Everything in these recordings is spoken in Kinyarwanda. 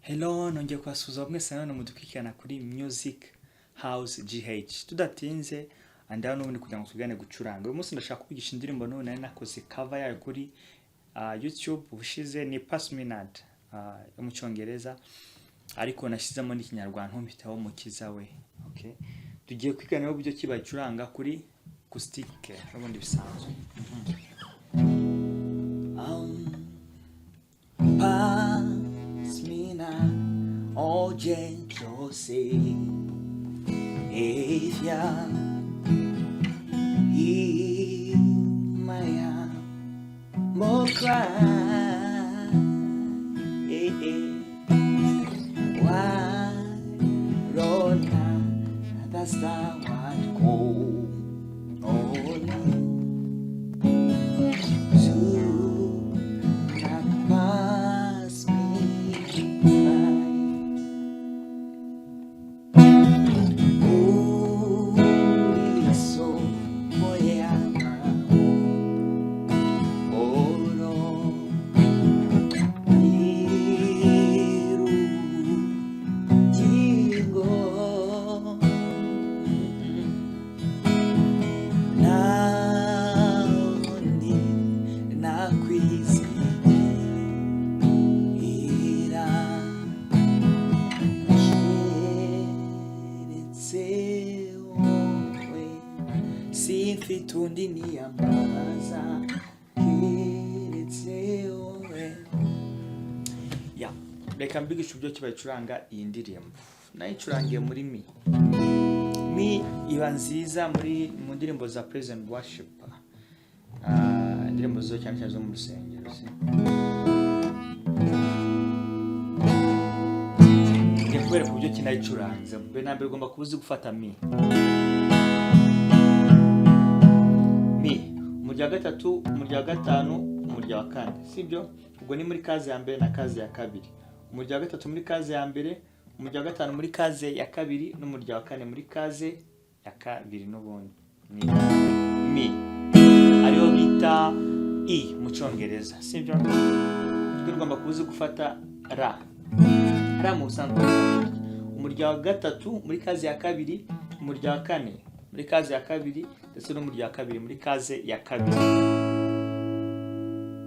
Hello, nongeye kwasuza mwese none mudukurikirana kuri MusicHouse-GH. Tudatinze andana n'ubundi kugira ngo twigane gucuranga. Uyu munsi ndashaka kubigisha indirimbo none nari nakoze cover yayo kuri YouTube ubushize ni Pass Minute yo mu Cyongereza ariko nashyizemo n'ikinyarwanda Ntumpiteho mukiza we. Okay. Tugiye kwigana uburyo kibacuranga kuri acoustic n'ubundi bisanzwe. Oh, gentle say, if ya hear my more cry, why Rona, that's the one cold, oh no, to not pass me by. Fitundi ni amaza kiritsewe ya reka mbigisha uburyo kibacuranga iyi ndirimbo nayicurangiye muri mi iba nziza mu ndirimbo za praise and worship indirimbo zo cyane cyane zo mu rusengero ngiye kubereka uburyo kinayicuranze mbe nambere ugomba kubuzi gufata mi umurya gatatu, umurya gatanu, umurya wa kane. Sibyo? Ubwo ni muri kaze ya mbere na kaze ya kabiri. Umurya gatatu muri kaze ya mbere, umurya gatanu muri kaze ya kabiri n'umurya wa kane muri kaze ya kabiri n'ubundi. Mi. Ariyo bita I mu Cyongereza. Sibyo? Tugomba kubuza gufata ra. Ra mu busanzwe. Umurya wa gatatu muri kaze ya kabiri, umurya wa kane muri kaze ya kabiri ndetse n'umurya wa kabiri muri kaze ya kabiri.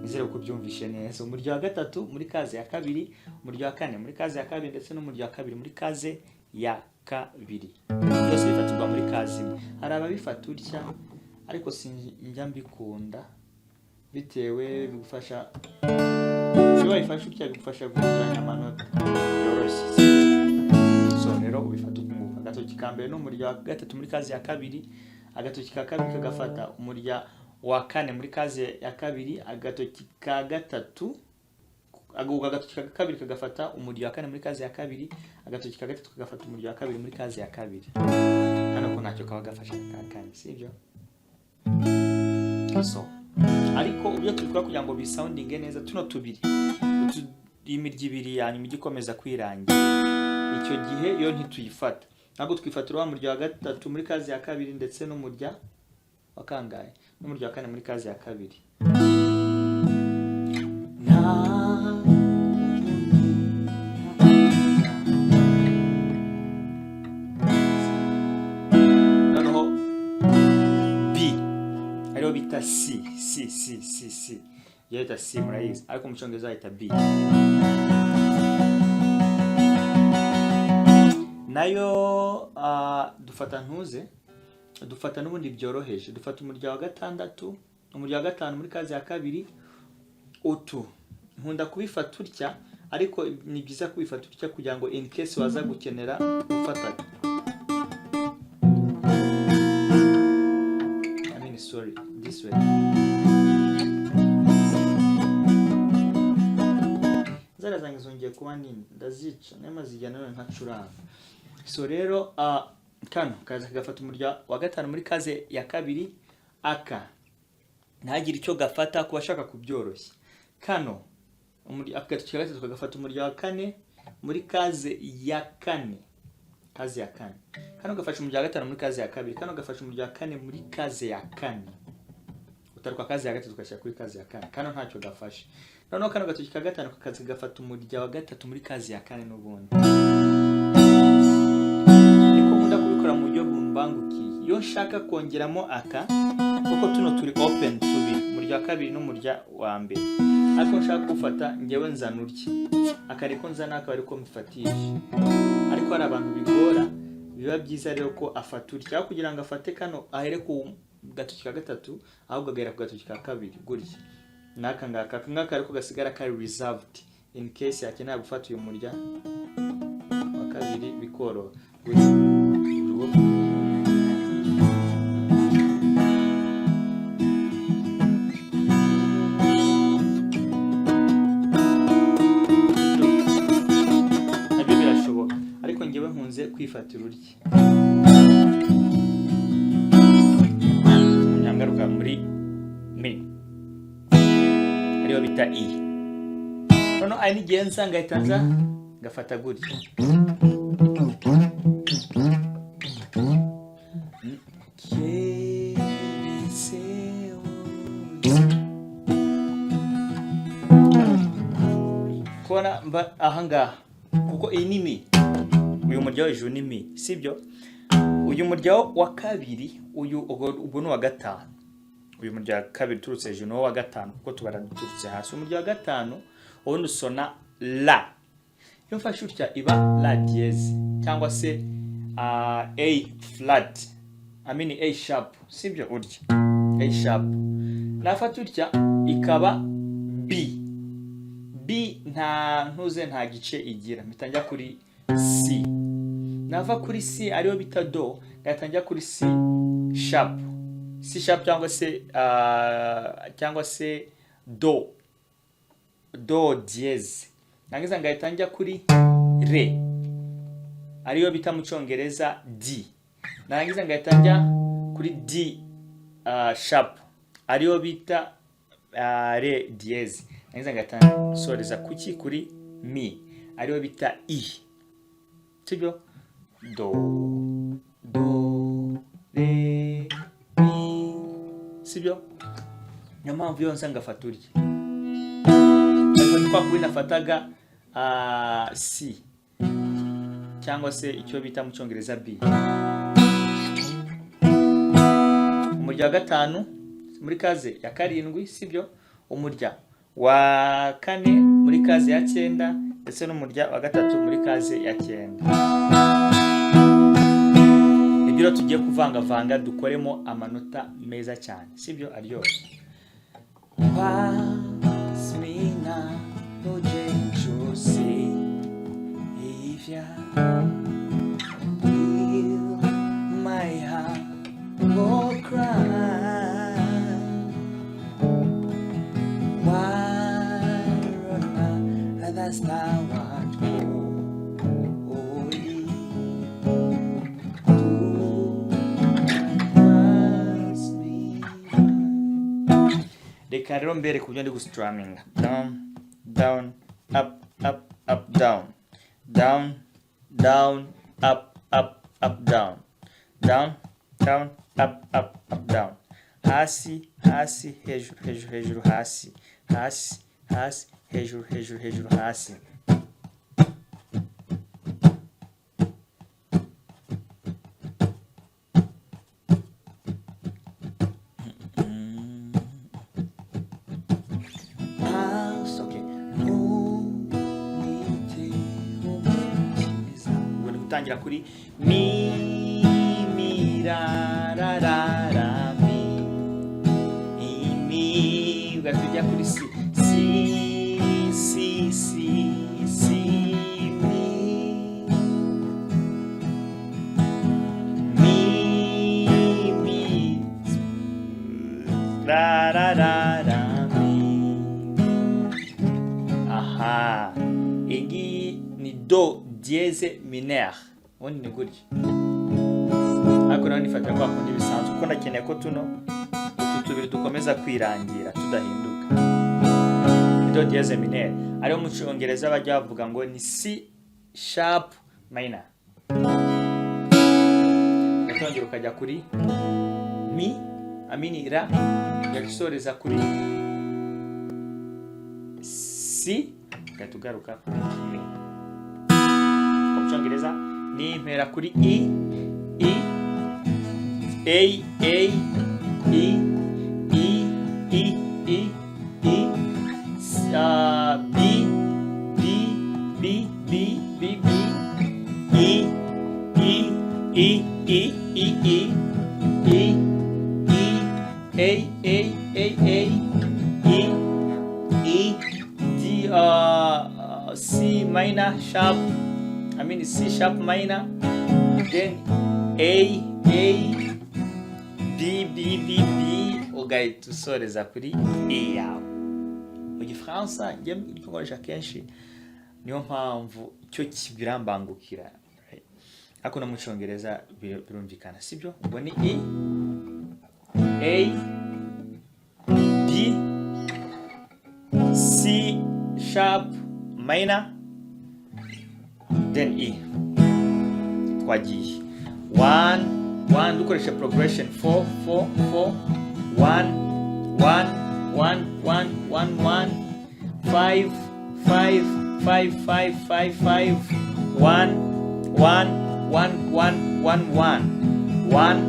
Nizere ko byumvishe neza. Umurya wa gatatu muri kaze ya kabiri, umurya wa kane muri kaze ya kabiri ndetse n'umurya wa kabiri muri kaze ya kabiri. Byose bifatirwa muri kaze imwe. Hari ababifata utya ariko sinjya mbikunda bitewe bigufasha iyo wayifashe utya bigufasha gukuranya amanota yoroshye. So rero ubifata ukunguka. Agatoki ka mbere n'umurya wa gatatu muri kaze ya kabiri, agatoki ka kabiri kagafata umurya wa kane muri kaze ya kabiri, agatoki ka gatatu agatoki ka kabiri kagafata umurya wa kane muri kaze ya kabiri, agatoki ka gatatu kagafata umurya wa kabiri muri kaze ya kabiri. Hano ko ntacyo kaba gafasha ka kane, sibyo? So ariko ubyo tubikora kugira ngo bisoundinge neza tuno tubiri imirya ibiri yanyu igikomeza kwirangira icyo gihe iyo ntituyifata ntabwo twifatira wa murya wa gatatu muri kaze ya kabiri ndetse n'umurya wa kangahe n'umurya wa kane muri kaze ya kabiri. Noneho B ariyo bita C yita C murayizi ariko mu Cyongereza yita B. Nayo dufata ntuze dufata n'ubundi byoroheje dufata umurya wa gatandatu umurya wa gatanu muri kaze ya kabiri utu nkunda kubifata utya ariko ni byiza kubifata utya kugira ngo in case waza gukenera gufata sorry this way zara zange zongeye kuba nini ndazica n'amazijyana none ntacuranga. So rero kano kaza gafata umurya wa gatanu muri kaze ya kabiri aka ntagire icyo gafata kuba shaka kubyoroshya. Kano umurya agatoki gatatu kagafata umurya wa kane muri kaze ya kane kano gafasha umurya wa gatanu muri kaze ya kabiri, kano gafasha umurya wa kane muri kaze ya kane. utaruka kazi ya gatatu tukashya kuri kazi ya kane kano ntacyo gafashe noneho kano gatoki ka gatanu kakaza gafata umurya wa gatatu muri kazi ya kane n'ubundi. Niko nkunda kubikora mu buryo bumbangukiye. Iyo nshaka kongeramo aka kuko tuno turi open tubiri, umurya wa kabiri n'umurya wa mbere, ariko nshaka gufata ngewe nzana urya akariko nzana akaba ariko mbifatisha, ariko hari abantu bigora, biba byiza rero ko afata urya kugira ngo afate kano ahere ku gatoki ka gatatu ahubwo agahera ku gatoki ka kabiri gutya. Naka ngaka ariko gasigara kari reserved in case yakenera gufata uyu murya wa kabiri bikoro gutya. Nabyo birashoboka, ariko ngewe nkunze kwifatira urya. Nyangaruka muri mi ariyo bita i. Nono ari n'igihe nsanga ahita gafata gutya. Kona ahangaha kuko iyi ni mi, uyu murya hejuru ni mi, sibyo? Uyu murya wa kabiri, uyu ubwo ni wa gatanu. Uyu murya wa kabiri turutse hejuru no wa gatanu kuko tubara turutse hasi. Umurya wa gatanu ubundi usona la. Iyo mfashe utya iba la dièse cyangwa se A flat, A sharp, sibyo? Urya A sharp. Nafata utya ikaba B. B nta gice igira, mitangira kuri C. Nava kuri C ariyo bita do, gatangira kuri C sharp. C sharp cyangwa se do dièse. Nangiza ngayitangira kuri re ariyo bita mu Cyongereza D. Nangiza ngayitangira kuri D sharp ariyo bita re dièse. Nangiza ngayitangira soreza kuki kuri mi ariyo bita I, sibyo? Do re mi, sibyo? Niyo mpamvu yo nsanga fata urya. Ariko kwa kuri nafataga C cyangwa se icyo bita mu Cyongereza B. Umurya wa gatanu muri kaze ya karindwi, sibyo? Umurya wa kane muri kaze ya 9 ndetse n'umurya wa gatatu muri kaze ya 9. Ibyo tugiye kuvanga dukoremo amanota meza cyane, sibyo? Aryoshye. Pasmina no jeito se Ivia will my heart go cry. Why that's not what reka rero mbere ku buryo ndi gustrumming. Down, down, up, up, up, down. Down, down, up, up, up, down. Down, down, up, up, up, down. Hasi, hasi, hejuru, hejuru, hejuru, hasi. Hasi, hasi, hejuru, hejuru, hejuru, hasi. Tangira kuri mi mi ra ra ra ra mi mi, ugatujya kuri si si si si si mi mi mi ra ra ra ra mi. Aha, igi ni do dièse mineur. Ubundi ni gutya, ariko nawe nifatira kwa kundi bisanzwe kuko ndakeneye ko tuno utu tubiri dukomeza kwirangira tudahinduka. Do dièse mineur ariyo mu Cyongereza bajya bavuga ngo ni C sharp minor. Utongera ukajya kuri mi ra yagisoreza kuri C ugahita ugaruka kuri E. Mu Cyongereza ni impera kuri E, E, A, A, E, E, E, E, E, B, B, B, B, B, B, E, E, E, E, E, E, E, E, A, A, A, E, E, D, C minor sharp, I mean C sharp minor, then A, B, B, B, B, ugahita usoreza kuri E yawe. Mu Gifaransa njye nkoresha kenshi, niyo mpamvu cyo kibirambangukira, ariko no mu Cyongereza birumvikana, sibyo? Ubwo ni E, A, B, C sharp minor, then E. Twagiye 1 1 dukoresha progression 4 4 4 1 1 1 1 1 1 5 5 5 5 5 5 1 1 1 1 1 1 1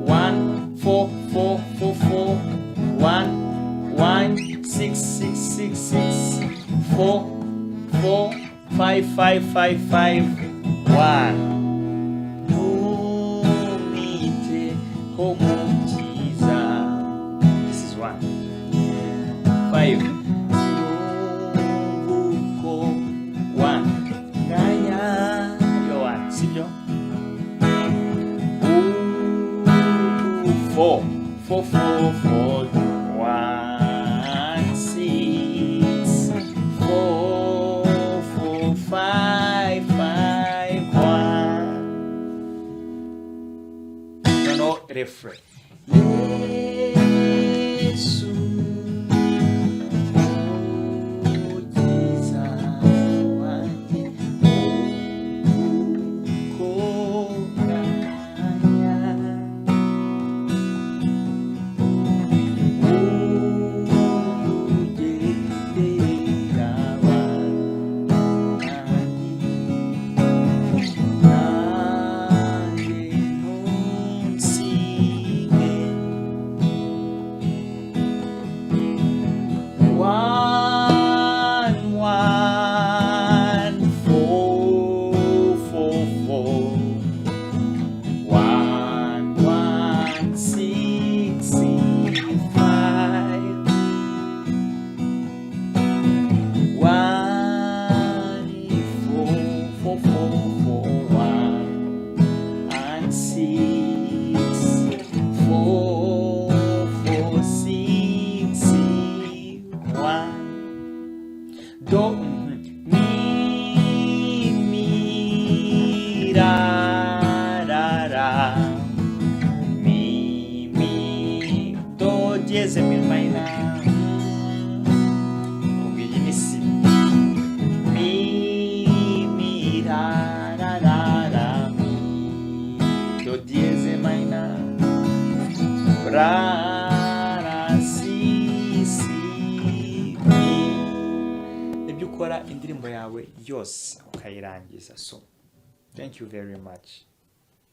1 4 4 4 4 1 1 6 6 6 6 4 4 5 5 5 5 1. Ntumpiteho mukiza. This is 1. 5. Nunguko 1. Gaya. Yo 1. Sibyo? 4 4 4 4 1 6 4 4 5 5 1. No refrain. Yesu mukiza wanjye do mi ra ra mi do dièse mi minor. Ubwo ni si mi ra mi do dièse minor ra ukora indirimbo yawe yose ukayirangiza. So thank you very much.